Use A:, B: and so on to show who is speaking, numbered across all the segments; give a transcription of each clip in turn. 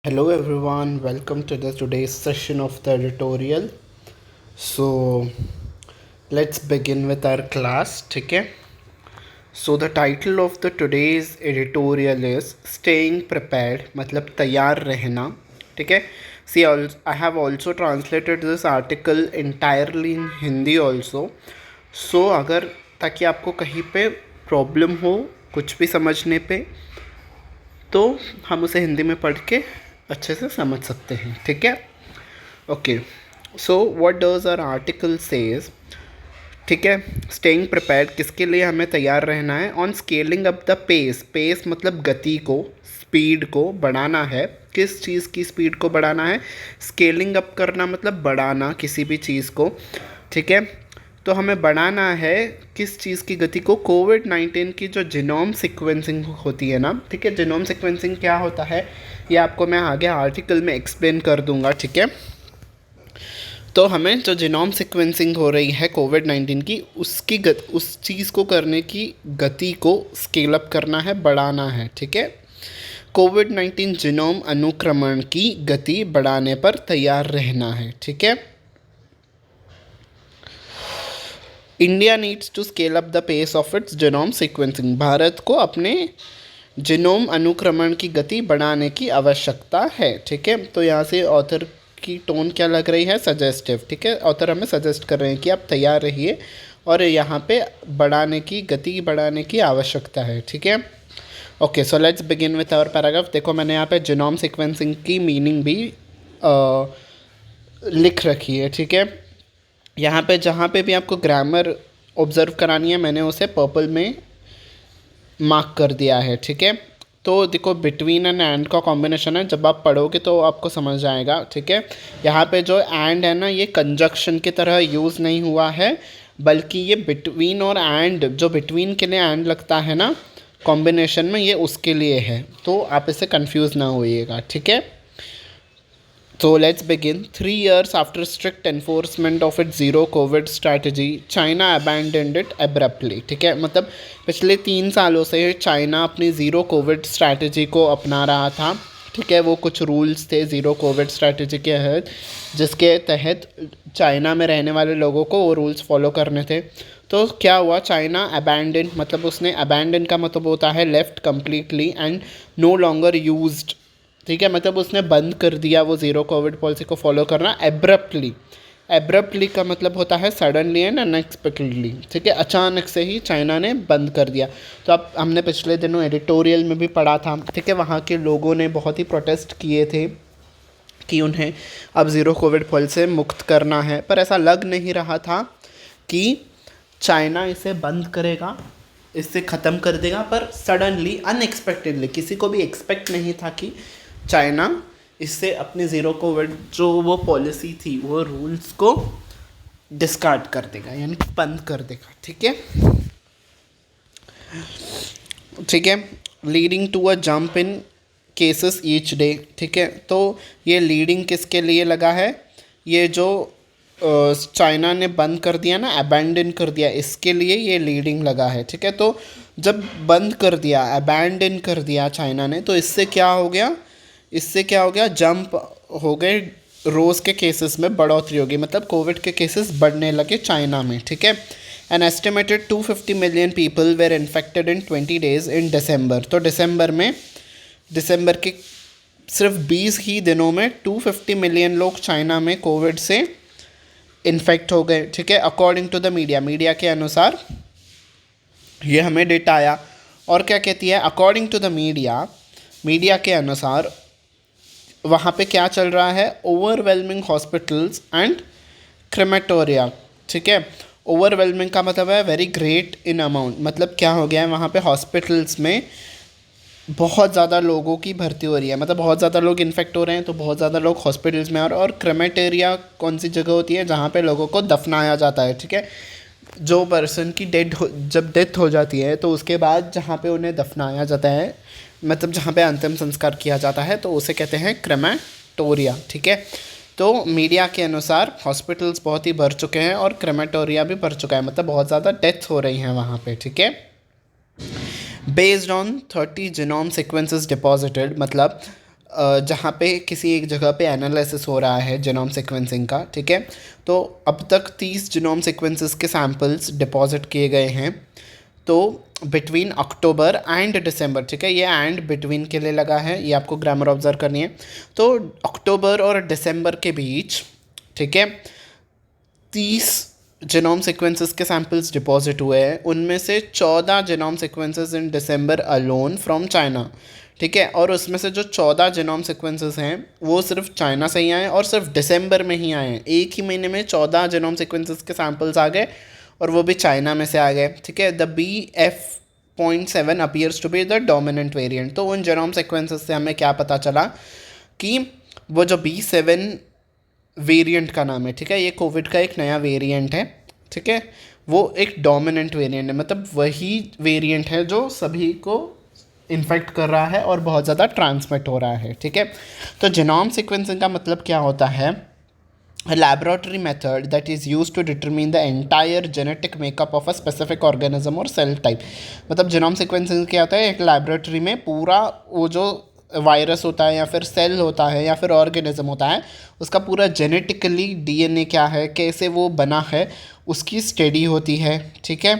A: Hello everyone, welcome to the today's session of the editorial. So let's begin with our class, ठीक है? So the title of the today's editorial is Staying Prepared, मतलब तैयार रहना, ठीक है? See, I have also translated this article entirely in Hindi also. So अगर ताकि आपको कहीं पे प्रॉब्लम हो कुछ भी समझने पे तो हम उसे हिंदी में पढ़ के अच्छे से समझ सकते हैं, ठीक है? Okay, so what does our article says, ठीक है? स्टेइंग प्रिपेयर्ड किसके लिए हमें तैयार रहना है? On scaling up the pace, pace मतलब गति को, स्पीड को बढ़ाना है। किस चीज़ की स्पीड को बढ़ाना है? स्केलिंग अप करना मतलब बढ़ाना किसी भी चीज़ को, ठीक है? तो हमें बढ़ाना है किस चीज़ की गति को? कोविड-19 की जो जीनोम सीक्वेंसिंग होती है ना, ठीक है? जीनोम सीक्वेंसिंग क्या होता है ये आपको मैं आगे आर्टिकल में एक्सप्लेन कर दूंगा, ठीक है? तो हमें जो जीनोम सीक्वेंसिंग हो रही है कोविड-19 की, उस चीज़ को करने की गति को स्केल अप करना है, बढ़ाना है, ठीक है? कोविड-19 जीनोम अनुक्रमण की गति बढ़ाने पर तैयार रहना है, ठीक है? India needs to scale up the pace of its genome sequencing, Bharat को अपने जीनोम अनुक्रमण की गति बढ़ाने की आवश्यकता है, ठीक है? तो यहाँ से ऑथर की टोन क्या लग रही है? सजेस्टिव, ठीक है? ऑथर हमें सजेस्ट कर रहे हैं कि आप तैयार रहिए और यहाँ पे गति बढ़ाने की आवश्यकता है, ठीक है? Okay, so let's begin with our paragraph. देखो मैंने यहाँ पे जीनोम सीक्वेंसिंग की मीनिंग भी लिख रखी है, ठीक है? यहाँ पे जहाँ पे भी आपको ग्रामर ऑब्ज़र्व करानी है मैंने उसे पर्पल में मार्क कर दिया है, ठीक है? तो देखो बिटवीन एंड का कॉम्बिनेशन है, जब आप पढ़ोगे तो आपको समझ आएगा, ठीक है? यहाँ पे जो एंड है ना, ये कंजक्शन की तरह यूज़ नहीं हुआ है, बल्कि ये बिटवीन और एंड, जो बिटवीन के लिए एंड लगता है ना कॉम्बिनेशन में, ये उसके लिए है। तो आप इससे कंफ्यूज ना होइएगा, ठीक है? So let's begin. 3 years after strict enforcement of its zero COVID strategy, China abandoned it abruptly. ठीक है, मतलब पिछले 3 सालों से चाइना अपनी ज़ीरो कोविड स्ट्रैटेजी को अपना रहा था, ठीक है? वो कुछ रूल्स थे ज़ीरो कोविड स्ट्रैटेजी के तहत, जिसके तहत चाइना में रहने वाले लोगों को वो रूल्स फॉलो करने थे। तो क्या हुआ? चाइना अबैंडन, मतलब उसने अबैंडन का मतलब होता है left completely and no longer used, ठीक है? मतलब उसने बंद कर दिया वो ज़ीरो कोविड पॉलिसी को फॉलो करना एब्रप्टली। एब्रप्टली का मतलब होता है सडनली एंड अनएक्सपेक्टेडली, ठीक है? अचानक से ही चाइना ने बंद कर दिया। तो अब हमने पिछले दिनों एडिटोरियल में भी पढ़ा था, ठीक है? वहाँ के लोगों ने बहुत ही प्रोटेस्ट किए थे कि उन्हें अब ज़ीरो कोविड पॉलिसी से मुक्त करना है, पर ऐसा लग नहीं रहा था कि चाइना इसे बंद करेगा, इससे ख़त्म कर देगा। पर सडनली अनएक्सपेक्टेडली, किसी को भी एक्सपेक्ट नहीं था कि चाइना इससे अपनी ज़ीरो कोविड जो वो पॉलिसी थी, वो रूल्स को डिस्कार्ड कर देगा, यानी बंद कर देगा, ठीक है? ठीक है, leading to a jump in cases each day, ठीक है? तो ये लीडिंग किसके लिए लगा है? ये जो चाइना ने बंद कर दिया ना, अबैंडन कर दिया, इसके लिए ये लीडिंग लगा है, ठीक है? तो जब बंद कर दिया, अबैंडन कर दिया चाइना ने, तो इससे क्या हो गया? जंप हो गए, रोज़ के केसेस में बढ़ोतरी होगी, मतलब कोविड के केसेस बढ़ने लगे चाइना में, ठीक है? An estimated 250 million people were infected in 20 days in December. तो दिसंबर के सिर्फ 20 ही दिनों में 250 मिलियन लोग चाइना में कोविड से इन्फेक्ट हो गए, ठीक है? अकॉर्डिंग टू द मीडिया के अनुसार ये हमें डेटा आया। और क्या कहती है? अकॉर्डिंग टू द मीडिया के अनुसार वहाँ पे क्या चल रहा है? ओवरवेलमिंग हॉस्पिटल्स एंड क्रेमेटोरिया, ठीक है? ओवरवेलमिंग का मतलब है वेरी ग्रेट इन अमाउंट, मतलब क्या हो गया है? वहाँ पे हॉस्पिटल्स में बहुत ज़्यादा लोगों की भर्ती हो रही है, मतलब बहुत ज़्यादा लोग इन्फेक्ट हो रहे हैं, तो बहुत ज़्यादा लोग हॉस्पिटल्स में। और क्रेमेटेरिया कौन सी जगह होती है? जहाँ पे लोगों को दफनाया जाता है, ठीक है? जो पर्सन की जब डेथ हो जाती है तो उसके बाद जहाँ पे उन्हें दफनाया जाता है, मतलब जहाँ पे अंतिम संस्कार किया जाता है, तो उसे कहते हैं क्रेमेटोरिया, ठीक है? तो मीडिया के अनुसार हॉस्पिटल्स बहुत ही भर चुके हैं और क्रेमेटोरिया भी भर चुका है, मतलब बहुत ज़्यादा डेथ हो रही हैं वहाँ पे, ठीक है? Based on 30 genome sequences deposited, मतलब जहाँ पे किसी एक जगह पे एनालिसिस हो रहा है जीनोम सीक्वेंसिंग का, ठीक है। तो अब तक 30 जीनोम सीक्वेंसेस के सैम्पल्स डिपॉजिट किए गए हैं। तो बिटवीन अक्टूबर एंड दिसंबर, ठीक है, ये एंड बिटवीन के लिए लगा है, ये आपको ग्रामर ऑब्जर्व करनी है। तो अक्टूबर और दिसंबर के बीच, ठीक है, 30 जीनोम सीक्वेंसेस के सैम्पल्स डिपॉजिट हुए हैं। उनमें से 14 genome sequences in December alone from China, ठीक है। और उसमें से जो 14 जीनोम सीक्वेंसेस हैं वो सिर्फ चाइना से ही आए और सिर्फ दिसंबर में ही आए हैं। एक ही महीने में 14 जीनोम सीक्वेंसेस के सैम्पल्स आ गए और वो भी चाइना में से आ गए, ठीक है। The BF.7 appears to be the dominant variant. तो उन जीनोम सीक्वेंसेस से हमें क्या पता चला कि वो जो B7 वेरिएंट का नाम है, ठीक है, ये कोविड का एक नया वेरिएंट है, ठीक है, वो एक डोमिनेंट वेरिएंट है, मतलब वही वेरिएंट है जो सभी को इन्फेक्ट कर रहा है और बहुत ज़्यादा ट्रांसमिट हो रहा है, ठीक है। तो जीनोम सीक्वेंसिंग का मतलब क्या होता है? A laboratory method that is used to determine the entire genetic makeup of a specific organism or cell type। मतलब जीनोम सीक्वेंसिंग क्या होता है? एक लैबोरेटरी में पूरा वो जो वायरस होता है या फिर सेल होता है या फिर ऑर्गेनिज्म होता है, उसका पूरा जेनेटिकली DNA क्या है, कैसे वो बना है, उसकी स्टडी होती है, ठीक है।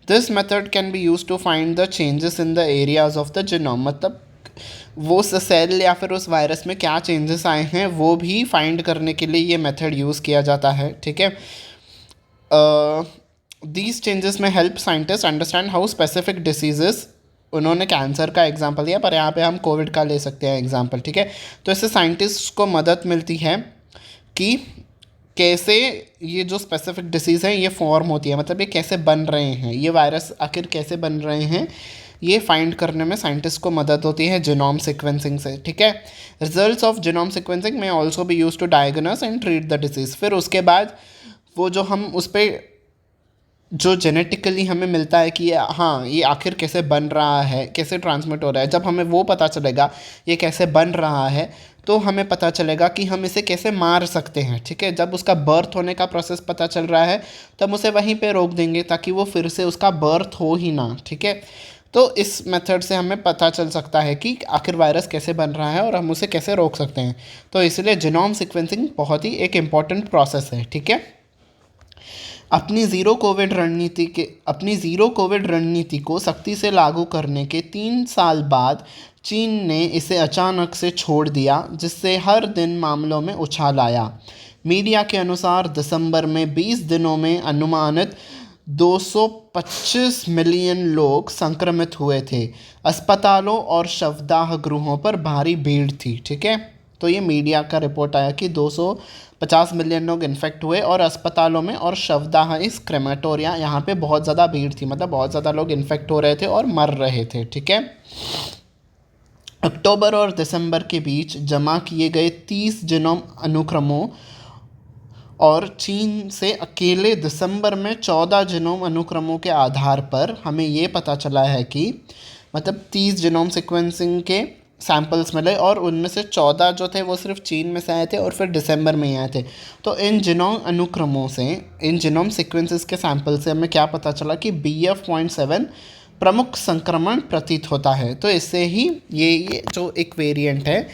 A: This method can be use to find the changes in the areas of the genome. मतलब वो सेल या फिर उस वायरस में क्या चेंजेस आए हैं वो भी फाइंड करने के लिए ये मेथड यूज़ किया जाता है, ठीक है। दीज चेंजेस में help scientist understand how specific diseases, उन्होंने कैंसर का एग्जांपल दिया पर यहाँ पे हम कोविड का ले सकते हैं एग्जांपल, ठीक है। तो इससे साइंटिस्ट को मदद मिलती है कि कैसे ये जो स्पेसिफिक डिसीज़ है ये फॉर्म होती है, मतलब ये कैसे बन रहे हैं, ये वायरस आखिर कैसे बन रहे हैं, ये फाइंड करने में साइंटिस्ट को मदद होती है जीनोम सीक्वेंसिंग से, ठीक है। रिजल्ट्स ऑफ जीनोम सीक्वेंसिंग में ऑल्सो भी use to diagnose and treat the disease. फिर उसके बाद वो जो हम उस पर जो जेनेटिकली हमें मिलता है कि हाँ ये आखिर कैसे बन रहा है, कैसे ट्रांसमिट हो रहा है, जब हमें वो पता चलेगा ये कैसे बन रहा है तो हमें पता चलेगा कि हम इसे कैसे मार सकते हैं, ठीक है। जब उसका बर्थ होने का प्रोसेस पता चल रहा है तब उसे वहीं पे रोक देंगे ताकि वो फिर से उसका बर्थ हो ही ना, ठीक है। तो इस मेथड से हमें पता चल सकता है कि आखिर वायरस कैसे बन रहा है और हम उसे कैसे रोक सकते हैं। तो इसलिए जीनोम सीक्वेंसिंग बहुत ही एक इम्पॉर्टेंट प्रोसेस है, ठीक है। अपनी ज़ीरो कोविड रणनीति को सख्ती से लागू करने के 3 साल बाद चीन ने इसे अचानक से छोड़ दिया, जिससे हर दिन मामलों में उछाल आया। मीडिया के अनुसार दिसंबर में 20 दिनों में अनुमानित 225 मिलियन लोग संक्रमित हुए थे। अस्पतालों और शवदाह गृहों पर भारी भीड़ थी, ठीक है। तो ये मीडिया का रिपोर्ट आया कि 250 मिलियन लोग इन्फेक्ट हुए और अस्पतालों में और शवदाह इस क्रेमेटोरिया यहाँ पे बहुत ज़्यादा भीड़ थी, मतलब बहुत ज़्यादा लोग इन्फेक्ट हो रहे थे और मर रहे थे, ठीक है। अक्टूबर और दिसंबर के बीच जमा किए गए 30 जीनोम अनुक्रमों और चीन से अकेले दिसंबर में 14 जीनोम अनुक्रमों के आधार पर हमें ये पता चला है कि मतलब 30 जीनोम सीक्वेंसिंग के सैम्पल्स मिले और उनमें से 14 जो थे वो सिर्फ चीन में से आए थे और फिर दिसंबर में ही आए थे। तो इन जीनोम अनुक्रमों से, इन जीनोम सीक्वेंसेस के सैम्पल से हमें क्या पता चला कि BF.7 प्रमुख संक्रमण प्रतीत होता है। तो इससे ही ये जो एक वेरिएंट है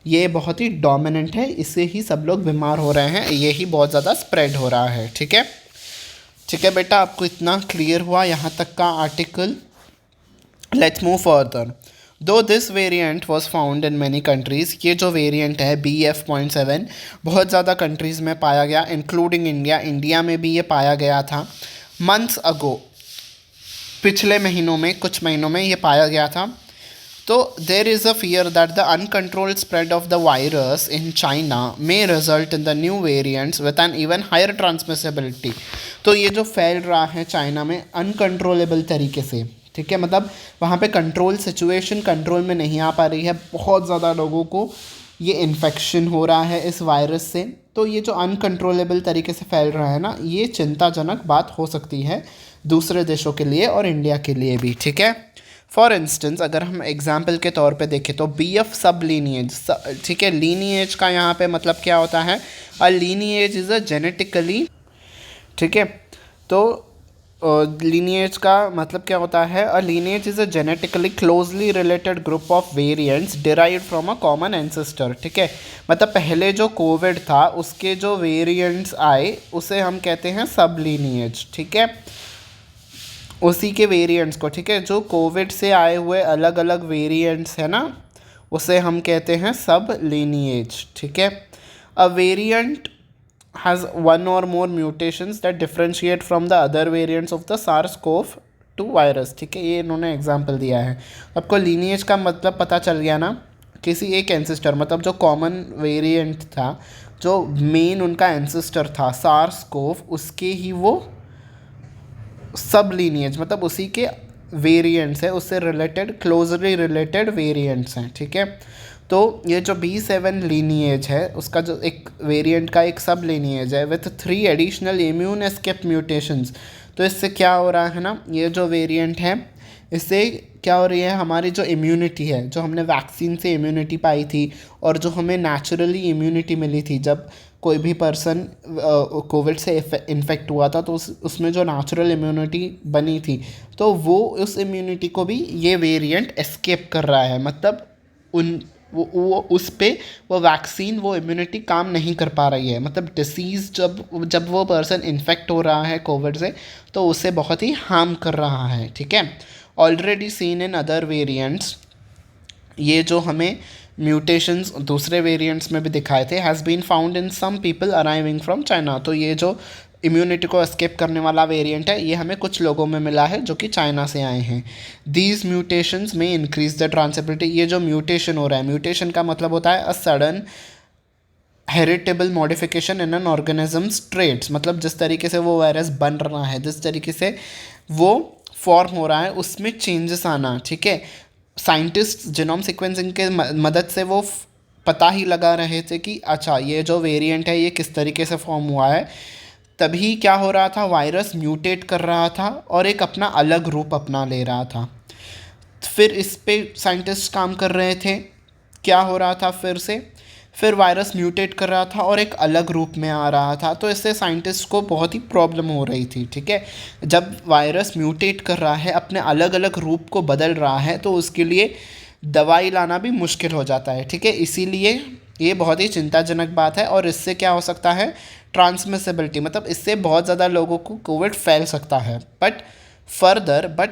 A: ये बहुत ही डोमिनेंट है, इससे ही सब लोग बीमार हो रहे हैं, ये ही बहुत ज़्यादा स्प्रेड हो रहा है, ठीक है। ठीक है बेटा, आपको इतना क्लियर हुआ यहाँ तक का article. Let's move further. Though this variant was found in many countries, ये जो वेरिएंट है BF.7 बहुत ज़्यादा कंट्रीज़ में पाया गया इंक्लूडिंग इंडिया। इंडिया में भी ये पाया गया था मंथ्स अगो, पिछले महीनों में, कुछ महीनों में ये पाया गया था। तो there is a fear that the uncontrolled spread of the virus in China may result in the new variants with an even higher transmissibility. तो ये जो फैल रहा है चाइना में अनकंट्रोलेबल तरीके से, ठीक है, मतलब वहाँ पे कंट्रोल सिचुएशन कंट्रोल में नहीं आ पा रही है, बहुत ज़्यादा लोगों को ये इन्फेक्शन हो रहा है इस वायरस से। तो ये जो अनकंट्रोलेबल तरीके से फैल रहा है ना, ये चिंताजनक बात हो सकती है दूसरे देशों के लिए और इंडिया के लिए भी, ठीक है। फॉर इंस्टेंस अगर हम एग्जाम्पल के तौर पे देखें तो BF सब लीनिएज, ठीक है, लीनिएज का यहाँ पे मतलब क्या होता है, a lineage is a genetically, ठीक है। तो लीनिएज का मतलब क्या होता है? A lineage is a genetically closely related group of variants derived from a common ancestor, ठीक है। मतलब पहले जो कोविड था उसके जो वेरिएंट्स आए उसे हम कहते हैं सब लीनिएज, ठीक है। उसी के वेरिएंट्स को, ठीक है, जो कोविड से आए हुए अलग अलग वेरिएंट्स है ना, उसे हम कहते हैं सब लीनिएज, ठीक है। अ variant has one or more mutations that differentiate from the other variants of the SARS-CoV-2 virus, ठीक है। ये इन्होंने एग्जाम्पल दिया है। आपको लीनिएज का मतलब पता चल गया ना, किसी एक एंसेस्टर, मतलब जो कॉमन वेरिएंट था, जो मेन उनका एंसेस्टर था सार्स कोव, उसके ही वो सब लीनिएज मतलब उसी के वेरिएंट्स है, उससे रिलेटेड क्लोजली रिलेटेड वेरिएंट्स हैं, ठीक है। तो ये जो B7 लीनिएज है उसका जो एक वेरिएंट का एक सब लीनिएज है with 3 additional immune escape mutations. तो इससे क्या हो रहा है ना, ये जो वेरिएंट है इससे क्या हो रही है, हमारी जो इम्यूनिटी है, जो हमने वैक्सीन से इम्यूनिटी पाई थी और जो हमें नेचुरली इम्यूनिटी मिली थी जब कोई भी पर्सन कोविड से इन्फेक्ट हुआ था, तो उसमें जो नेचुरल इम्यूनिटी बनी थी, तो वो उस इम्यूनिटी को भी ये वेरिएंट एस्केप कर रहा है। मतलब उन वो उस पे वो वैक्सीन, वो इम्यूनिटी काम नहीं कर पा रही है। मतलब डिसीज़ जब वो पर्सन इन्फेक्ट हो रहा है कोविड से, तो उसे बहुत ही हार्म कर रहा है, ठीक है। Already seen in other variants, ये जो हमें म्यूटेशंस दूसरे वेरिएंट्स में भी दिखाए थे, has been found in some people arriving from China. तो ये जो इम्यूनिटी को एस्केप करने वाला वेरिएंट है, ये हमें कुछ लोगों में मिला है जो कि चाइना से आए हैं। दीज म्यूटेशंस में इंक्रीज द ट्रांसमिबिलिटी। ये जो म्यूटेशन हो रहा है, म्यूटेशन का मतलब होता है a sudden heritable modification in an organisms traits. मतलब जिस तरीके से वो वायरस बन रहा है, जिस तरीके से वो फॉर्म हो रहा है, उसमें चेंजेस आना, ठीक है। साइंटिस्ट जीनोम सीक्वेंसिंग के मदद से वो पता ही लगा रहे थे कि अच्छा ये जो वेरिएंट है ये किस तरीके से फॉर्म हुआ है। तभी क्या हो रहा था, वायरस म्यूटेट कर रहा था और एक अपना अलग रूप अपना ले रहा था। फिर इस पे साइंटिस्ट काम कर रहे थे। क्या हो रहा था, फिर वायरस म्यूटेट कर रहा था और एक अलग रूप में आ रहा था। तो इससे साइंटिस्ट को बहुत ही प्रॉब्लम हो रही थी, ठीक है। जब वायरस म्यूटेट कर रहा है, अपने अलग अलग रूप को बदल रहा है, तो उसके लिए दवाई लाना भी मुश्किल हो जाता है, ठीक है। इसीलिए ये बहुत ही चिंताजनक बात है। और इससे क्या हो सकता है, ट्रांसमिसिबिलिटी, मतलब इससे बहुत ज़्यादा लोगों को कोविड फैल सकता है, but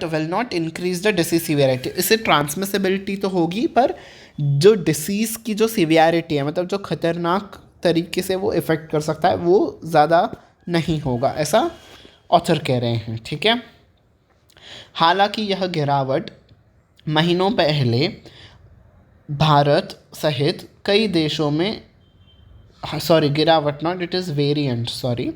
A: will not increase the disease severity. इससे ट्रांसमिसिबिलिटी तो होगी, पर जो डिसीज़ की जो सीवियरिटी है, मतलब जो खतरनाक तरीके से वो इफ़ेक्ट कर सकता है, वो ज़्यादा नहीं होगा, ऐसा ऑथर कह रहे हैं, ठीक है। हालांकि यह गिरावट महीनों पहले भारत सहित कई देशों में, सॉरी गिरावट not, it is variant, sorry.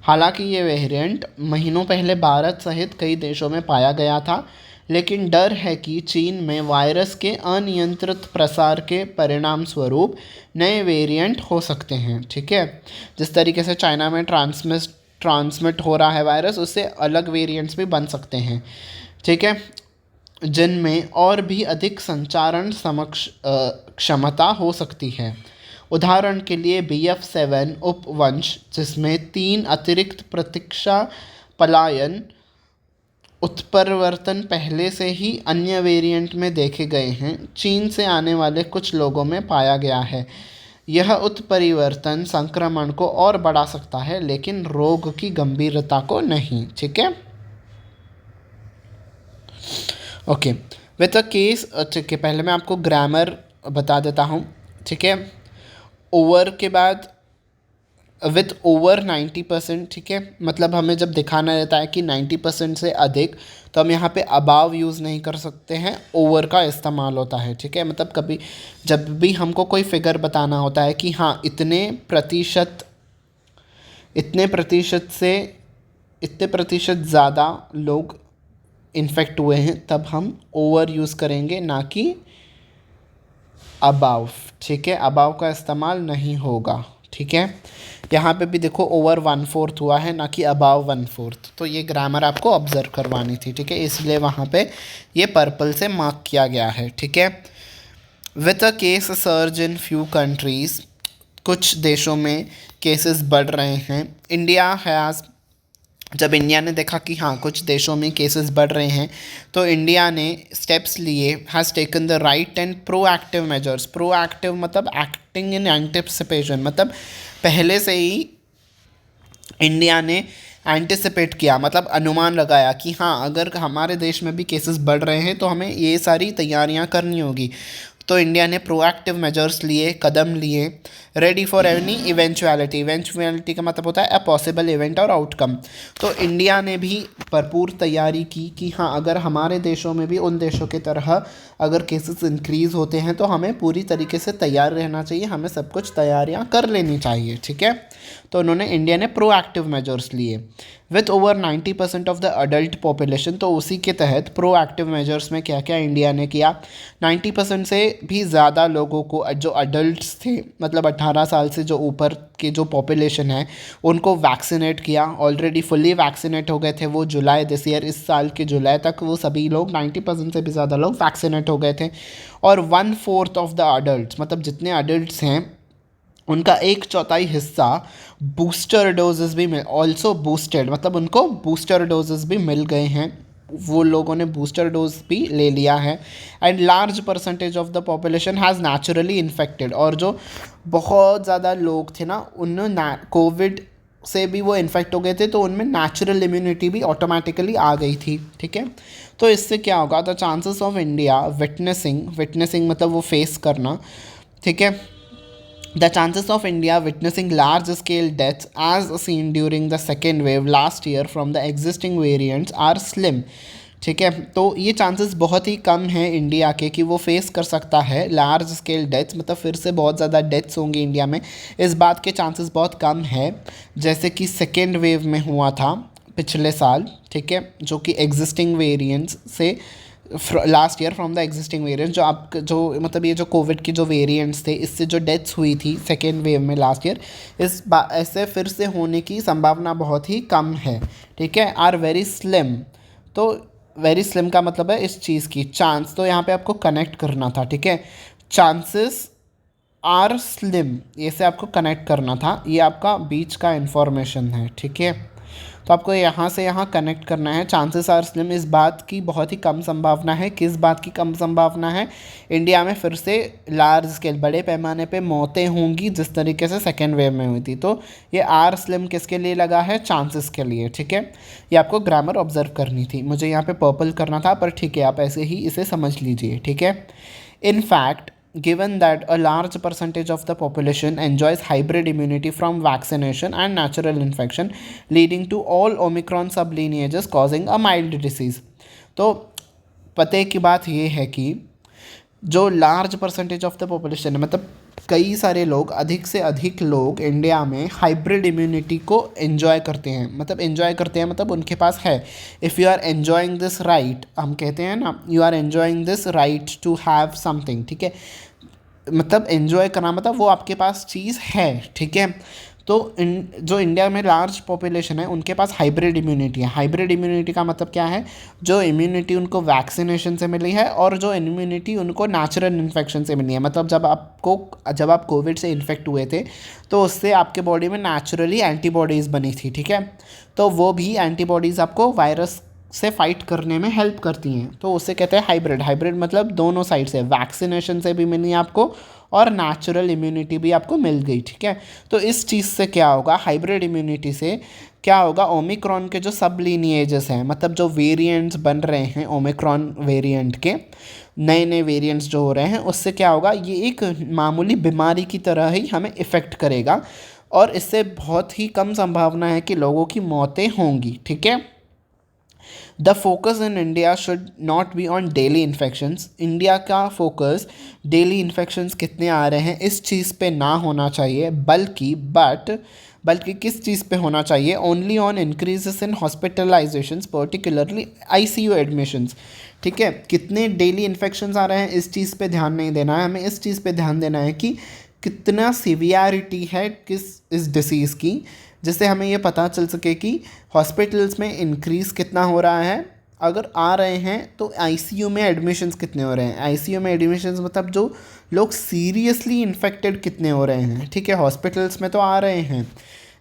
A: हालांकि ये वेरिएंट महीनों पहले भारत सहित कई देशों में पाया गया था, लेकिन डर है कि चीन में वायरस के अनियंत्रित प्रसार के परिणाम स्वरूप नए वेरिएंट हो सकते हैं, ठीक है। जिस तरीके से चाइना में ट्रांसमिट हो रहा है वायरस, उससे अलग वेरिएंट्स भी बन सकते हैं, ठीक है, जिनमें और भी अधिक संचारण क्षमता हो सकती है। उदाहरण के लिए BF7 उपवंश, जिसमें 3 अतिरिक्त प्रतीक्षा पलायन उत्परिवर्तन पहले से ही अन्य वेरिएंट में देखे गए हैं, चीन से आने वाले कुछ लोगों में पाया गया है। यह उत्परिवर्तन संक्रमण को और बढ़ा सकता है, लेकिन रोग की गंभीरता को नहीं, ठीक है। ओके, विथ अ केस, ठीक है, पहले मैं आपको ग्रामर बता देता हूँ, ठीक है। ओवर के बाद विथ ओवर 90%, ठीक है। मतलब हमें जब दिखाना रहता है कि 90% से अधिक, तो हम यहाँ पे अबाव यूज़ नहीं कर सकते हैं, ओवर का इस्तेमाल होता है, ठीक है। मतलब कभी जब भी हमको कोई फिगर बताना होता है कि हाँ इतने प्रतिशत ज़्यादा लोग इन्फेक्ट हुए हैं, तब हम ओवर यूज़ करेंगे, ना कि अबाव, ठीक है। अबाव का इस्तेमाल नहीं होगा, ठीक है। यहाँ पे भी देखो ओवर 1/4 हुआ है, ना कि अबाव 1/4। तो ये ग्रामर आपको ऑब्जर्व करवानी थी, ठीक है, इसलिए वहाँ पे ये पर्पल से मार्क किया गया है, ठीक है। With a case surge in few countries, कुछ देशों में केसेस बढ़ रहे हैं। इंडिया हैज़ जब इंडिया ने देखा कि हाँ कुछ देशों में केसेस बढ़ रहे हैं, तो इंडिया ने स्टेप्स लिए, has taken the right and proactive measures. Proactive मतलब एक्टिंग इन एंटिसिपेशन, मतलब पहले से ही इंडिया ने एंटिसिपेट किया, मतलब अनुमान लगाया कि हाँ अगर हमारे देश में भी केसेस बढ़ रहे हैं तो हमें ये सारी तैयारियां करनी होगी। तो इंडिया ने प्रोएक्टिव मेजर्स लिए, कदम लिए, ready for any eventuality. Eventuality का मतलब होता है अ पॉसिबल इवेंट और आउटकम। तो इंडिया ने भी भरपूर तैयारी की कि हाँ अगर हमारे देशों में भी उन देशों की तरह अगर केसेस इंक्रीज़ होते हैं तो हमें पूरी तरीके से तैयार रहना चाहिए, हमें सब कुछ तैयारियां कर लेनी चाहिए, ठीक है। तो उन्होंने इंडिया ने प्रोएक्टिव मेजर्स लिए with over 90% of the adult population. तो उसी के तहत प्रोएक्टिव मेजर्स में क्या क्या इंडिया ने किया, 90% से भी ज़्यादा लोगों को जो अडल्ट्स थे, मतलब 18 साल से जो ऊपर की जो पॉपुलेशन है उनको वैक्सीनेट किया। ऑलरेडी फुली वैक्सीनेट हो गए थे वो जुलाई दिस ईयर, इस साल के जुलाई तक वो सभी लोग 90% से भी ज़्यादा लोग वैक्सीनेट हो गए थे। और 1/4 ऑफ द अडल्ट, मतलब जितने अडल्ट्स हैं उनका 1/4 हिस्सा बूस्टर डोजेस भी मिल, ऑल्सो बूस्टेड, मतलब उनको बूस्टर डोजेस भी मिल गए हैं, वो लोगों ने बूस्टर डोज भी ले लिया है। And large percentage of the population has naturally infected, और जो बहुत ज़्यादा लोग थे ना उन्होंने कोविड से भी वो इन्फेक्ट हो गए थे, तो उनमें नेचुरल इम्यूनिटी भी ऑटोमेटिकली आ गई थी, ठीक है। तो इससे क्या होगा, the chances of India witnessing मतलब वो फेस करना, ठीक है। The chances of India witnessing large-scale deaths as seen during the second wave last year from the existing variants are slim, ठीक है। तो ये चांसेस बहुत ही कम हैं इंडिया के कि वो फेस कर सकता है लार्ज स्केल डेथ्स, मतलब फिर से बहुत ज़्यादा डेथ्स होंगी इंडिया में, इस बात के चांसेस बहुत कम है, जैसे कि सेकेंड वेव में हुआ था पिछले साल, ठीक है, जो कि एग्जिस्टिंग वेरिएंट्स से last year from the existing variants, जो मतलब ये जो कोविड के जो वेरिएंट्स थे इससे जो डेथ्स हुई थी सेकेंड वेव में लास्ट ईयर, ऐसे फिर से होने की संभावना बहुत ही कम है, ठीक है। आर वेरी स्लिम, तो वेरी स्लिम का मतलब है इस चीज़ की चांस, तो यहाँ पे आपको कनेक्ट करना था, ठीक है। चांसेस आर स्लिम, ये से आपको कनेक्ट करना था, ये आपका बीच का इन्फॉर्मेशन है, ठीक है। तो आपको यहाँ से यहाँ कनेक्ट करना है, चांसेस आर स्लिम, इस बात की बहुत ही कम संभावना है। किस बात की कम संभावना है, इंडिया में फिर से लार्ज स्केल बड़े पैमाने पे मौतें होंगी जिस तरीके से सेकेंड वेव में हुई थी। तो ये आर स्लिम किसके लिए लगा है, चांसेस के लिए, ठीक है। ये आपको ग्रामर ऑब्जर्व करनी थी, मुझे यहाँ पे पर्पल करना था, पर ठीक है आप ऐसे ही इसे समझ लीजिए, ठीक है। In fact, given that a large percentage of the population enjoys hybrid immunity from vaccination and natural infection, leading to all Omicron sublineages causing a mild disease। तो पते की बात ये है कि जो large percentage of the population है, मतलब कई सारे लोग, अधिक से अधिक लोग इंडिया में हाइब्रिड इम्यूनिटी को एंजॉय करते हैं, मतलब एंजॉय करते हैं मतलब उनके पास है। If you are enjoying this right, हम कहते हैं ना you are enjoying this right to have something, ठीक है, मतलब एंजॉय करना मतलब वो आपके पास चीज़ है, ठीक है। तो जो इंडिया में लार्ज पॉपुलेशन है उनके पास हाइब्रिड इम्यूनिटी है। हाइब्रिड इम्यूनिटी का मतलब क्या है, जो इम्यूनिटी उनको वैक्सीनेशन से मिली है और जो इम्यूनिटी उनको नेचुरल इन्फेक्शन से मिली है, मतलब जब आप कोविड से इन्फेक्ट हुए थे तो उससे आपके बॉडी में नेचुरली एंटीबॉडीज़ बनी थी, ठीक है। तो वो भी एंटीबॉडीज़ आपको वायरस से फाइट करने में हेल्प करती हैं, तो उससे कहते हैं हाइब्रिड। हाइब्रिड मतलब दोनों साइड से, वैक्सीनेशन से भी मिली आपको और नेचुरल इम्यूनिटी भी आपको मिल गई, ठीक है। तो इस चीज़ से क्या होगा, हाइब्रिड इम्यूनिटी से क्या होगा, ओमिक्रॉन के जो सब लीनिएजेस हैं, मतलब जो वेरिएंट्स बन रहे हैं ओमिक्रॉन वेरिएंट के, नए नए वेरिएंट्स जो हो रहे हैं, उससे क्या होगा, ये एक मामूली बीमारी की तरह ही हमें इफ़ेक्ट करेगा और इससे बहुत ही कम संभावना है कि लोगों की मौतें होंगी, ठीक है। The focus in India should not be on daily infections. India का फोकस डेली इन्फेक्शंस कितने आ रहे हैं इस चीज़ पे ना होना चाहिए, बल्कि किस चीज़ पे होना चाहिए, only on increases in hospitalisations, particularly ICU admissions, ठीक है। कितने डेली इन्फेक्शंस आ रहे हैं इस चीज़ पे ध्यान नहीं देना है, हमें इस चीज़ पे ध्यान देना है कि कितना सीवियरिटी है इस डिसीज़ की, जिससे हमें ये पता चल सके कि हॉस्पिटल्स में इंक्रीज़ कितना हो रहा है, अगर आ रहे हैं तो आईसीयू में एडमिशन्स कितने हो रहे हैं, आईसीयू में एडमिशन्स मतलब जो लोग सीरियसली इन्फेक्टेड कितने हो रहे हैं, ठीक है। हॉस्पिटल्स में तो आ रहे हैं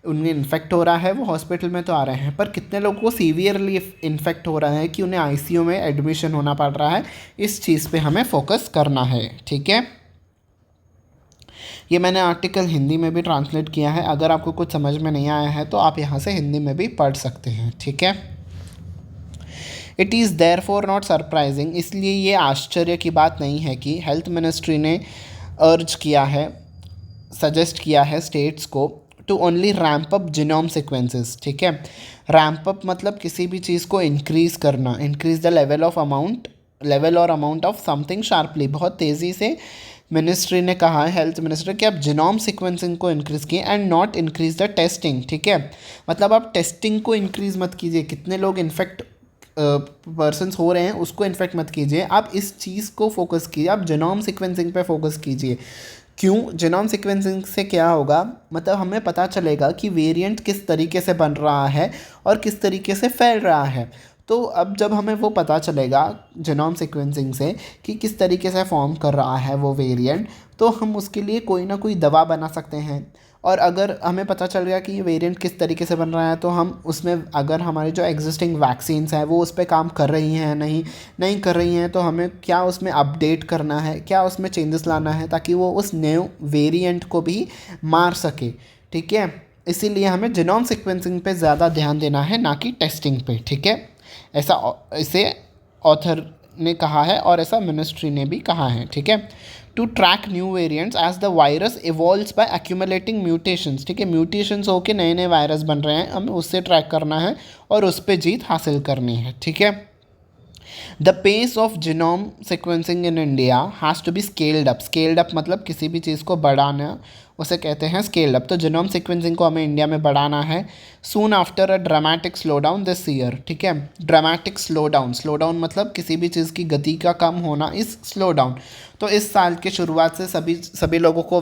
A: उन्हें इन्फेक्ट हो रहा है, वो हॉस्पिटल में तो आ रहे हैं, पर कितने लोगों को सीवियरली इन्फेक्ट हो रहा है कि उन्हें आईसीयू में एडमिशन होना पड़ रहा है, इस चीज़ पे हमें फोकस करना है। ठीक है, ये मैंने आर्टिकल हिंदी में भी ट्रांसलेट किया है, अगर आपको कुछ समझ में नहीं आया है तो आप यहाँ से हिंदी में भी पढ़ सकते हैं। ठीक है, it is therefore not surprising, इसलिए ये आश्चर्य की बात नहीं है कि हेल्थ मिनिस्ट्री ने अर्ज किया है, सजेस्ट किया है स्टेट्स को to only ramp up genome sequences. ठीक है, रैम्प अप मतलब किसी भी चीज़ को इंक्रीज़ करना, इंक्रीज द लेवल और अमाउंट ऑफ समथिंग शार्पली, बहुत तेज़ी से मिनिस्ट्री ने कहा है, हेल्थ मिनिस्टर, कि आप जीनोम सीक्वेंसिंग को इंक्रीज़ कीजिए and not increase the testing. ठीक है, मतलब आप टेस्टिंग को इंक्रीज़ मत कीजिए, कितने लोग इन्फेक्ट पर्सन्स हो रहे हैं उसको इन्फेक्ट मत कीजिए, आप इस चीज़ को फोकस कीजिए, आप जीनोम सीक्वेंसिंग पे फोकस कीजिए। क्यों? जीनोम सीक्वेंसिंग से क्या होगा, मतलब हमें पता चलेगा कि वेरिएंट किस तरीके से बन रहा है और किस तरीके से फैल रहा है। तो अब जब हमें वो पता चलेगा जीनोम सीक्वेंसिंग से कि किस तरीके से फॉर्म कर रहा है वो वेरिएंट, तो हम उसके लिए कोई ना कोई दवा बना सकते हैं। और अगर हमें पता चल गया कि ये वेरिएंट किस तरीके से बन रहा है, तो हम उसमें अगर हमारी जो एग्जिस्टिंग वैक्सीन्स हैं वो उस पर काम कर रही हैं नहीं कर रही हैं, तो हमें क्या उसमें अपडेट करना है, क्या उसमें चेंजेस लाना है, ताकि वो उस न्यू वेरिएंट को भी मार सके। ठीक है, इसीलिए हमें जीनोम सीक्वेंसिंग पे ज़्यादा ध्यान देना है, ना कि टेस्टिंग पे। ठीक है, ऐसा इसे ऑथर ने कहा है और ऐसा मिनिस्ट्री ने भी कहा है। ठीक है, to track new variants as the virus evolves by accumulating mutations. ठीक है, म्यूटेशंस होके नए नए वायरस बन रहे हैं, हमें उससे ट्रैक करना है और उस पर जीत हासिल करनी है। ठीक है, the pace of genome sequencing in India has to be scaled up. Scaled up मतलब किसी भी चीज़ को बढ़ाना, उसे कहते हैं स्केल्ड अप। तो जीनोम सिक्वेंसिंग को हमें इंडिया में बढ़ाना है soon after a dramatic slow down this year. ठीक है, ड्रामेटिक स्लो डाउन मतलब किसी भी चीज़ की गति का कम होना, इस स्लो डाउन। तो इस साल के शुरुआत से सभी लोगों को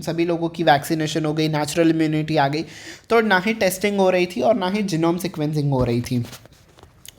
A: सभी लोगों की वैक्सीनेशन हो गई, नेचुरल इम्यूनिटी आ गई, तो ना ही टेस्टिंग हो रही थी और ना ही जीनोम सिक्वेंसिंग हो रही थी,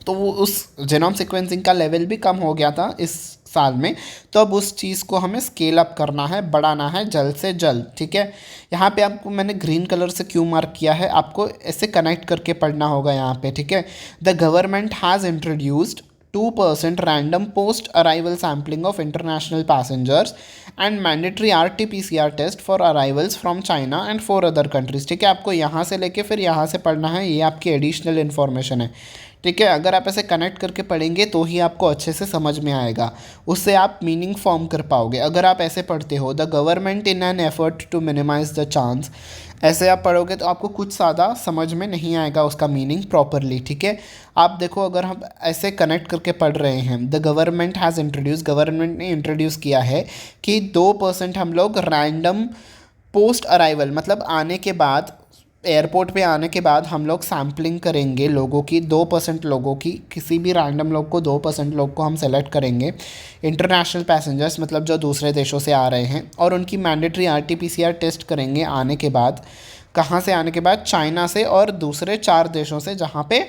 A: तो वो उस जीनोम सीक्वेंसिंग का लेवल भी कम हो गया था इस साल में। तो अब उस चीज़ को हमें स्केल अप करना है, बढ़ाना है जल्द से जल्द। ठीक है, यहाँ पे आपको मैंने ग्रीन कलर से क्यों मार्क किया है, आपको ऐसे कनेक्ट करके पढ़ना होगा यहाँ पे। ठीक है, the government has introduced 2% random post arrival sampling of international passengers and mandatory RT-PCR test for arrivals from China and 4 other countries. ठीक है, आपको यहाँ से लेके फिर यहाँ से पढ़ना है, ये आपकी एडिशनल इन्फॉर्मेशन है। ठीक है, अगर आप ऐसे कनेक्ट करके पढ़ेंगे तो ही आपको अच्छे से समझ में आएगा, उससे आप मीनिंग फॉर्म कर पाओगे। अगर आप ऐसे पढ़ते हो, the government in an effort to minimise the chance, ऐसे आप पढ़ोगे तो आपको कुछ ज़्यादा समझ में नहीं आएगा उसका मीनिंग प्रॉपरली। ठीक है, आप देखो, अगर हम ऐसे कनेक्ट करके पढ़ रहे हैं, the government has introduce, government ने इंट्रोड्यूस किया है कि 2% हम लोग रैंडम पोस्ट अराइवल मतलब आने के बाद, एयरपोर्ट पे आने के बाद हम लोग सैम्पलिंग करेंगे लोगों की, 2% लोगों की, किसी भी रैंडम लोग को, 2% लोग को हम सेलेक्ट करेंगे, इंटरनेशनल पैसेंजर्स मतलब जो दूसरे देशों से आ रहे हैं, और उनकी मैंडेटरी RT-PCR टेस्ट करेंगे आने के बाद। कहाँ से आने के बाद? चाइना से और दूसरे 4 देशों से जहाँ पे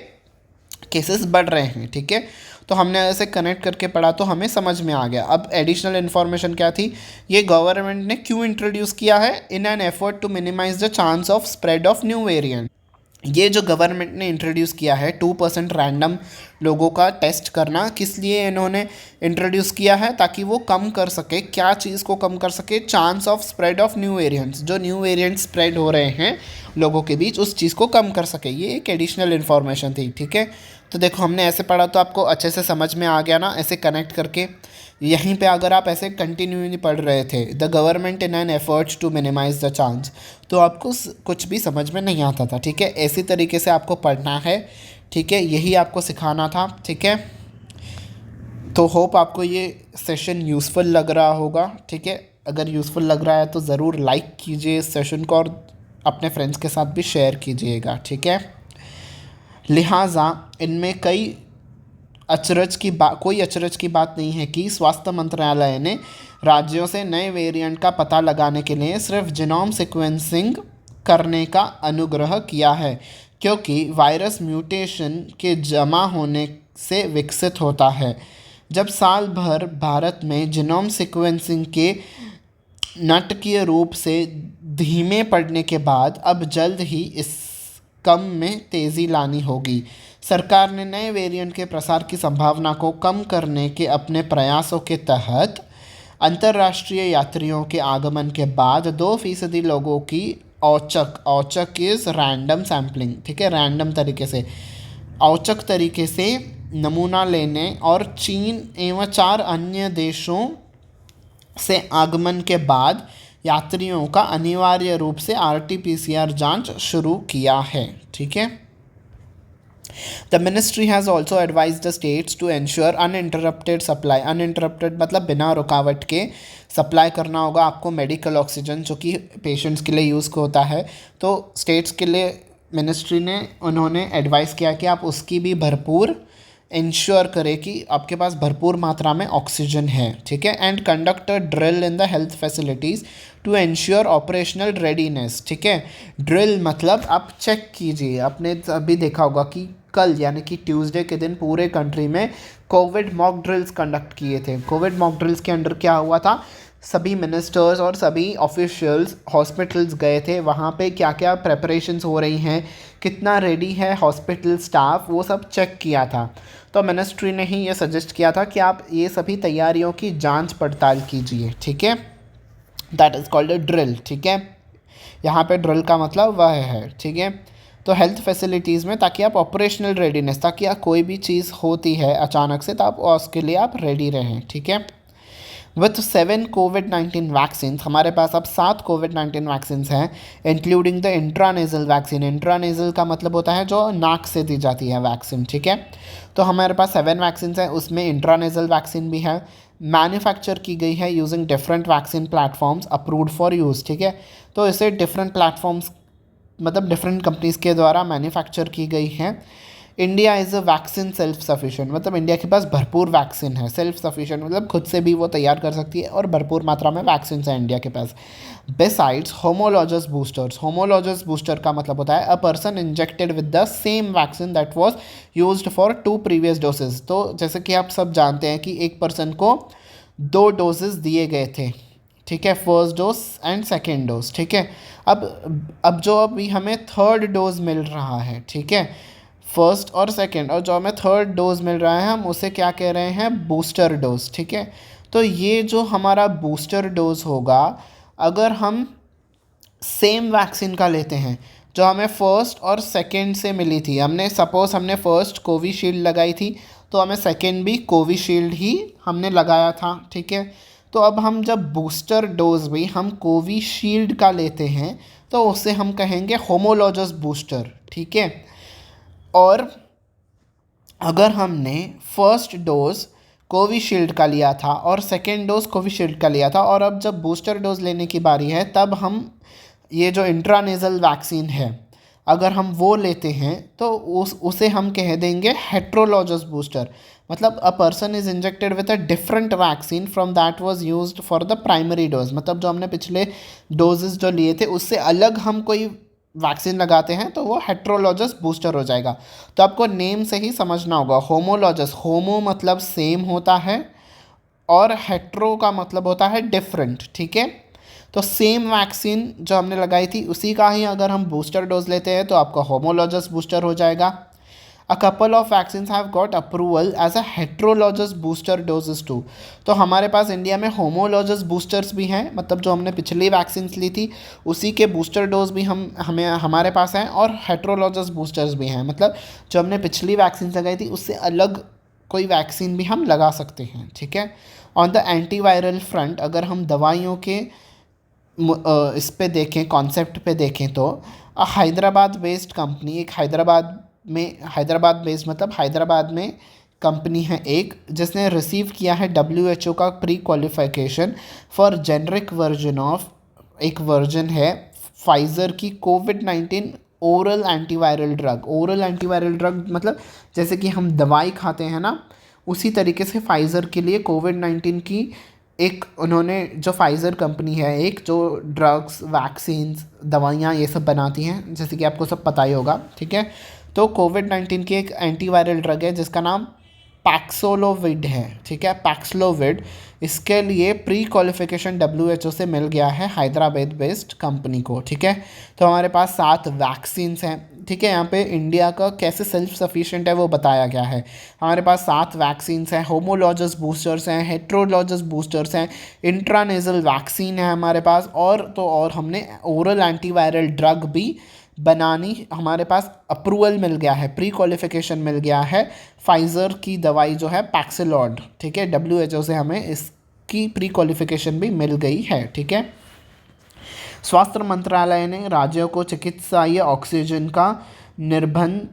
A: केसेस बढ़ रहे हैं। ठीक है, तो हमने ऐसे कनेक्ट करके पढ़ा तो हमें समझ में आ गया। अब एडिशनल इन्फॉर्मेशन क्या थी, ये गवर्नमेंट ने क्यों इंट्रोड्यूस किया है, in an effort to minimise the chance of spread of new variant. ये जो गवर्नमेंट ने इंट्रोड्यूस किया है 2% रैंडम लोगों का टेस्ट करना, किस लिए इन्होंने इंट्रोड्यूस किया है? ताकि वो कम कर सके, क्या चीज़ को कम कर सके? Chance of spread of new variants, जो न्यू वेरिएंट्स स्प्रेड हो रहे हैं लोगों के बीच, उस चीज़ को कम कर सके। ये एक एडिशनल इन्फॉर्मेशन थी। ठीक है, तो देखो हमने ऐसे पढ़ा तो आपको अच्छे से समझ में आ गया ना, ऐसे कनेक्ट करके। यहीं पे अगर आप ऐसे कंटिन्यूली पढ़ रहे थे, the government in an efforts to minimise the chance, तो आपको कुछ भी समझ में नहीं आता था। ठीक है, ऐसी तरीके से आपको पढ़ना है। ठीक है, यही आपको सिखाना था। ठीक है, तो होप आपको ये सेशन यूज़फुल लग रहा होगा। ठीक है, अगर यूज़फुल लग रहा है तो ज़रूर लाइक कीजिए इस सेशन को और अपने फ्रेंड्स के साथ भी शेयर कीजिएगा। ठीक है, लिहाजा इनमें कोई अचरज की बात नहीं है कि स्वास्थ्य मंत्रालय ने राज्यों से नए वेरिएंट का पता लगाने के लिए सिर्फ जीनोम सीक्वेंसिंग करने का अनुग्रह किया है, क्योंकि वायरस म्यूटेशन के जमा होने से विकसित होता है। जब साल भर भारत में जीनोम सीक्वेंसिंग के नाटकीय रूप से धीमे पड़ने के बाद अब जल्द ही इस कम में तेज़ी लानी होगी। सरकार ने नए वेरिएंट के प्रसार की संभावना को कम करने के अपने प्रयासों के तहत अंतर्राष्ट्रीय यात्रियों के आगमन के बाद 2% लोगों की औचक इज़ रैंडम सैम्पलिंग, ठीक है, रैंडम तरीके से औचक तरीके से नमूना लेने और चीन एवं 4 अन्य देशों से आगमन के बाद यात्रियों का अनिवार्य रूप से RT-PCR जांच शुरू किया है, ठीक है। The ministry has also advised the states to ensure uninterrupted supply. Uninterrupted मतलब बिना रुकावट के सप्लाई करना होगा आपको मेडिकल ऑक्सीजन, जो कि पेशेंट्स के लिए यूज़ होता है। तो स्टेट्स के लिए मिनिस्ट्री ने उन्होंने एडवाइस किया कि आप उसकी भी भरपूर इंश्योर करें कि आपके पास भरपूर मात्रा में ऑक्सीजन है, ठीक है। And conduct a drill in the health facilities to ensure operational readiness, ठीक है। ड्रिल मतलब आप चेक कीजिए, आपने अभी देखा होगा कि कल यानी कि ट्यूसडे के दिन पूरे कंट्री में कोविड मॉक ड्रिल्स कंडक्ट किए थे। कोविड मॉक ड्रिल्स के अंडर क्या हुआ था, सभी मिनिस्टर्स और सभी ऑफिशियल्स हॉस्पिटल्स गए थे, वहाँ पे क्या क्या प्रेपरेशंस हो रही हैं, कितना रेडी है हॉस्पिटल स्टाफ, वो सब चेक किया था। तो मिनिस्ट्री ने ही ये सजेस्ट किया था कि आप ये सभी तैयारियों की जांच पड़ताल कीजिए, ठीक है। That is called a drill, ठीक है। यहाँ पे ड्रिल का मतलब वह है, ठीक है। तो हेल्थ फैसिलिटीज़ में, ताकि आप ऑपरेशनल रेडीनेस, ताकि आप कोई भी चीज़ होती है अचानक से तो आप उसके लिए आप रेडी रहें, ठीक है। विथ 7 कोविड-19 वैक्सीन, हमारे पास अब 7 कोविड-19 वैक्सीन हैं, including the intranasal vaccine. Intranasal का मतलब होता है जो नाक से दी जाती है वैक्सीन, ठीक है। तो हमारे पास 7 वैक्सीन हैं, उसमें इंट्रानेजल वैक्सीन भी है। मैन्युफैक्चर की गई है using different vaccine platforms approved for use, ठीक है। तो इसे डिफरेंट प्लेटफॉर्म्स मतलब डिफरेंट कंपनीज़ के द्वारा मैन्युफैक्चर की गई है। India is a vaccine self sufficient, मतलब इंडिया के पास भरपूर वैक्सीन है। सेल्फ सफिशिएंट मतलब खुद से भी वो तैयार कर सकती है और भरपूर मात्रा में वैक्सीन है इंडिया के पास। बिसाइड्स होमोलॉजस बूस्टर्स, होमोलॉजस बूस्टर का मतलब होता है a person injected with the same vaccine that was used for 2 previous dosage. तो जैसे कि आप सब जानते हैं कि एक पर्सन को 2 डोजेज दिए गए थे, ठीक है, first dose and second dose, ठीक है। अब जो अभी हमें थर्ड डोज मिल रहा है, ठीक है, फर्स्ट और सेकेंड, और जो हमें थर्ड डोज मिल रहा है हम उसे क्या कह रहे हैं, बूस्टर डोज, ठीक है। तो ये जो हमारा बूस्टर डोज होगा, अगर हम सेम वैक्सीन का लेते हैं जो हमें फर्स्ट और सेकेंड से मिली थी, हमने फर्स्ट कोविशील्ड लगाई थी तो हमें सेकेंड भी कोविशील्ड ही हमने लगाया था, ठीक है। तो अब हम जब बूस्टर डोज भी हम कोविशील्ड का लेते हैं तो उसे हम कहेंगे होमोलॉजस बूस्टर, ठीक है। और अगर हमने फर्स्ट डोज कोविशील्ड का लिया था और सेकेंड डोज कोविशील्ड का लिया था और अब जब बूस्टर डोज लेने की बारी है तब हम ये जो इंट्रानेजल वैक्सीन है अगर हम वो लेते हैं तो उसे हम कह देंगे हेट्रोलॉजस बूस्टर। मतलब a person is injected with a different vaccine from that was used for the primary dose, मतलब जो हमने पिछले डोजेस जो लिए थे उससे अलग हम कोई वैक्सीन लगाते हैं तो वो हेट्रोलॉजस बूस्टर हो जाएगा। तो आपको नेम से ही समझना होगा, होमोलॉजस, होमो मतलब सेम होता है और हेट्रो का मतलब होता है डिफरेंट, ठीक है। तो सेम वैक्सीन जो हमने लगाई थी उसी का ही अगर हम बूस्टर डोज लेते हैं तो आपका होमोलॉजस बूस्टर हो जाएगा। A couple of vaccine have got approval as a heterologous booster doses too. तो हमारे पास इंडिया में होमोलॉजस बूस्टर्स भी हैं, मतलब जो हमने पिछली वैक्सीन ली थी उसी के बूस्टर डोज भी हमारे पास हैं और हेट्रोलॉजस बूस्टर्स भी हैं, मतलब जो हमने पिछली वैक्सीन लगाई थी उससे अलग कोई वैक्सीन भी हम लगा सकते हैं, ठीक है। ऑन द एंटीवायरल फ्रंट अगर हम दवाइयों के इस पे देखें, कॉन्सेप्ट पे देखें तो हैदराबाद बेस्ड कंपनी, एक हैदराबाद बेस्ड मतलब हैदराबाद में कंपनी है एक, जिसने रिसीव किया है WHO का pre qualification for generic version of, एक वर्जन है फाइज़र की कोविड-19 oral antiviral drug. Oral antiviral drug मतलब जैसे कि हम दवाई खाते हैं ना, उसी तरीके से फाइज़र के लिए कोविड-19 की एक उन्होंने, जो फाइज़र कंपनी है एक जो ड्रग्स, वैक्सीन्स, दवाइयाँ ये सब बनाती हैं, जैसे कि आपको सब पता ही होगा, ठीक है। तो कोविड-19 की एक एंटीवायरल ड्रग है जिसका नाम पैक्सोलोविड है, ठीक है, पैक्सलोविड। इसके लिए प्री क्वालिफिकेशन WHO से मिल गया है हैदराबाद बेस्ड कंपनी को, ठीक है। तो हमारे पास 7 वैक्सीन्स हैं, ठीक है। यहाँ पे इंडिया का कैसे सेल्फ सफिशिएंट है वो बताया गया है। हमारे पास 7 वैक्सीन्स हैं, होमोलॉजस बूस्टर्स हैं, हेट्रोलॉजस बूस्टर्स हैं, इंट्रानेजल वैक्सीन है हमारे पास, और तो और हमने ओरल एंटीवायरल ड्रग भी बनानी, हमारे पास अप्रूवल मिल गया है, प्री क्वालिफिकेशन मिल गया है। फाइज़र की दवाई जो है पैक्सिलॉड, ठीक है, WHO से हमें इसकी प्री क्वालिफिकेशन भी मिल गई है, ठीक है। स्वास्थ्य मंत्रालय ने राज्यों को चिकित्सीय ऑक्सीजन का निर्बाध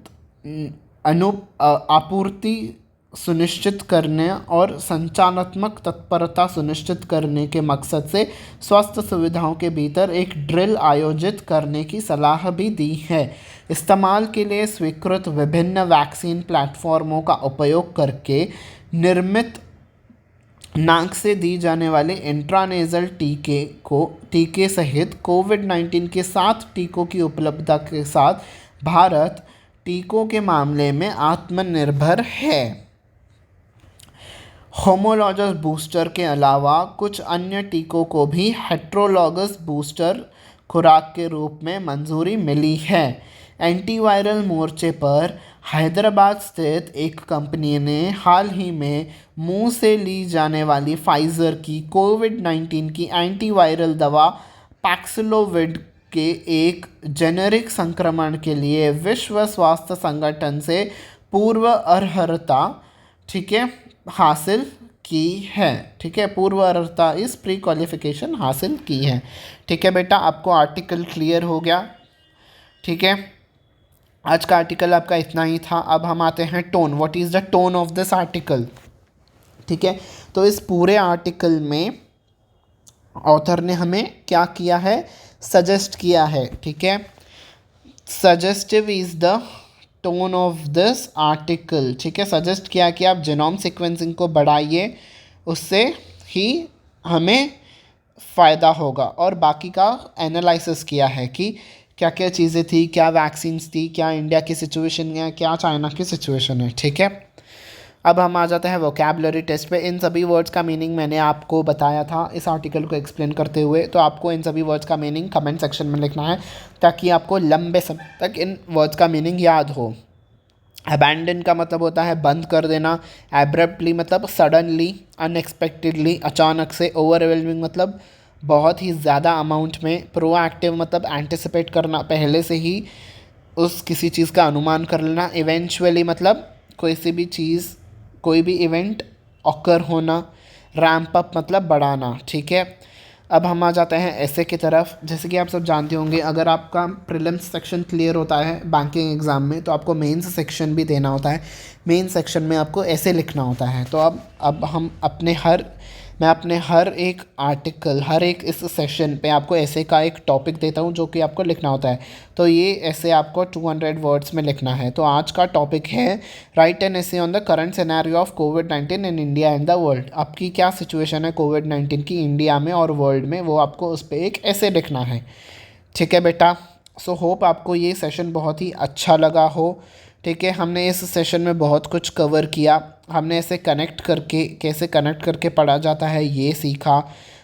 A: आपूर्ति सुनिश्चित करने और संचालनात्मक तत्परता सुनिश्चित करने के मकसद से स्वास्थ्य सुविधाओं के भीतर एक ड्रिल आयोजित करने की सलाह भी दी है। इस्तेमाल के लिए स्वीकृत विभिन्न वैक्सीन प्लेटफॉर्मों का उपयोग करके निर्मित नाक से दी जाने वाले इंट्रानेजल टीके सहित कोविड-19 के 7 टीकों की उपलब्धता के साथ भारत टीकों के मामले में आत्मनिर्भर है। होमोलॉगस बूस्टर के अलावा कुछ अन्य टीकों को भी हेट्रोलॉगस बूस्टर खुराक के रूप में मंजूरी मिली है। एंटीवायरल मोर्चे पर हैदराबाद स्थित एक कंपनी ने हाल ही में मुंह से ली जाने वाली फाइज़र की कोविड-19 की एंटीवायरल दवा पैक्सिलोविड के एक जेनेरिक संक्रमण के लिए विश्व स्वास्थ्य संगठन से पूर्व अर्हता, ठीक है, हासिल की है, ठीक है, पूर्व अर्हता इस प्री क्वालिफिकेशन हासिल की है, ठीक है बेटा। आपको आर्टिकल क्लियर हो गया, ठीक है। आज का आर्टिकल आपका इतना ही था। अब हम आते हैं tone, what is the tone of this article, ठीक है। तो इस पूरे आर्टिकल में ऑथर ने हमें क्या किया है, सजेस्ट किया है, ठीक है। Suggestive is the tone of this article, ठीक है। सजेस्ट किया कि आप जीनोम सीक्वेंसिंग को बढ़ाइए, उससे ही हमें फ़ायदा होगा। और बाकी का एनालिसिस किया है कि क्या क्या चीज़ें थी, क्या वैक्सीन्स थी, क्या इंडिया की सिचुएशन है, क्या चाइना की सिचुएशन है, ठीक है। अब हम आ जाते हैं वोकैबुलरी टेस्ट पे। इन सभी वर्ड्स का मीनिंग मैंने आपको बताया था इस आर्टिकल को एक्सप्लेन करते हुए, तो आपको इन सभी वर्ड्स का मीनिंग कमेंट सेक्शन में लिखना है ताकि आपको लंबे समय तक इन वर्ड्स का मीनिंग याद हो। अबैंडन का मतलब होता है बंद कर देना, एब्रप्टली मतलब सडनली, अनएक्सपेक्टेडली अचानक से, ओवरवेलमिंग मतलब बहुत ही ज़्यादा अमाउंट में, प्रोएक्टिव मतलब एंटिसिपेट करना, पहले से ही उस किसी चीज़ का अनुमान कर लेना, इवेंचुअली मतलब कोई सी भी चीज़, कोई भी इवेंट ऑकर होना, रैम्प अप मतलब बढ़ाना, ठीक है। अब हम आ जाते हैं ऐसे की तरफ। जैसे कि आप सब जानते होंगे, अगर आपका प्रीलिम्स सेक्शन क्लियर होता है बैंकिंग एग्ज़ाम में तो आपको मेंस सेक्शन भी देना होता है। मेन सेक्शन में आपको ऐसे लिखना होता है। तो अब मैं अपने हर एक आर्टिकल, हर एक इस सेशन पे आपको ऐसे का एक टॉपिक देता हूँ जो कि आपको लिखना होता है। तो ये ऐसे आपको 200 वर्ड्स में लिखना है। तो आज का टॉपिक है right an essay on the current scenario of covid in India and the world. आपकी क्या सिचुएशन है कोविड-19 की इंडिया में और वर्ल्ड में, वो आपको उस पर एक ऐसे लिखना है, ठीक है बेटा। सो होप आपको ये सेशन बहुत ही अच्छा लगा हो, ठीक है। हमने इस सेशन में बहुत कुछ कवर किया। हमने ऐसे कैसे कनेक्ट करके पढ़ा जाता है ये सीखा।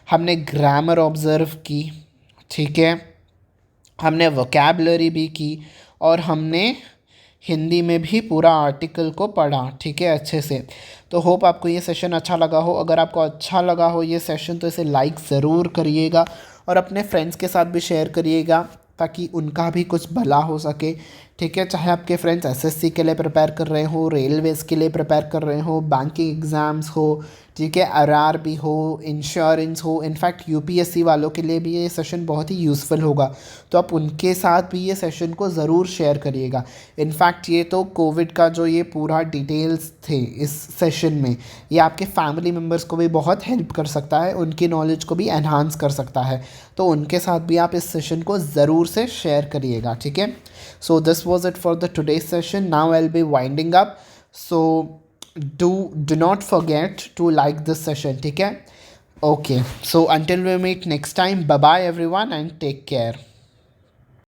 A: हमने ग्रामर ऑब्ज़र्व की, ठीक है। हमने वोकैबुलरी भी की और हमने हिंदी में भी पूरा आर्टिकल को पढ़ा, ठीक है, अच्छे से। तो होप आपको ये सेशन अच्छा लगा हो। अगर आपको अच्छा लगा हो ये सेशन तो इसे लाइक ज़रूर करिएगा और अपने फ्रेंड्स के साथ भी शेयर करिएगा ताकि उनका भी कुछ भला हो सके, ठीक है। चाहे आपके फ्रेंड्स एसएससी के लिए प्रिपेयर कर रहे हो, रेलवेज़ के लिए प्रिपेयर कर रहे हो, बैंकिंग एग्ज़ाम्स हो, ठीक है, आरआरबी हो, इंश्योरेंस हो, इनफैक्ट यूपीएससी वालों के लिए भी ये सेशन बहुत ही यूज़फुल होगा। तो आप उनके साथ भी ये सेशन को ज़रूर शेयर करिएगा। इनफैक्ट ये तो कोविड का जो ये पूरा डिटेल्स थे इस सेशन में, ये आपके फैमिली मेम्बर्स को भी बहुत हेल्प कर सकता है, उनकी नॉलेज को भी एनहांस कर सकता है। तो उनके साथ भी आप इस सेशन को ज़रूर से शेयर करिएगा, ठीक है। So this was it for the today's session. Now I'll be winding up, so do not forget to like this session, ठीक है। Okay, so until we meet next time, bye bye everyone and take care.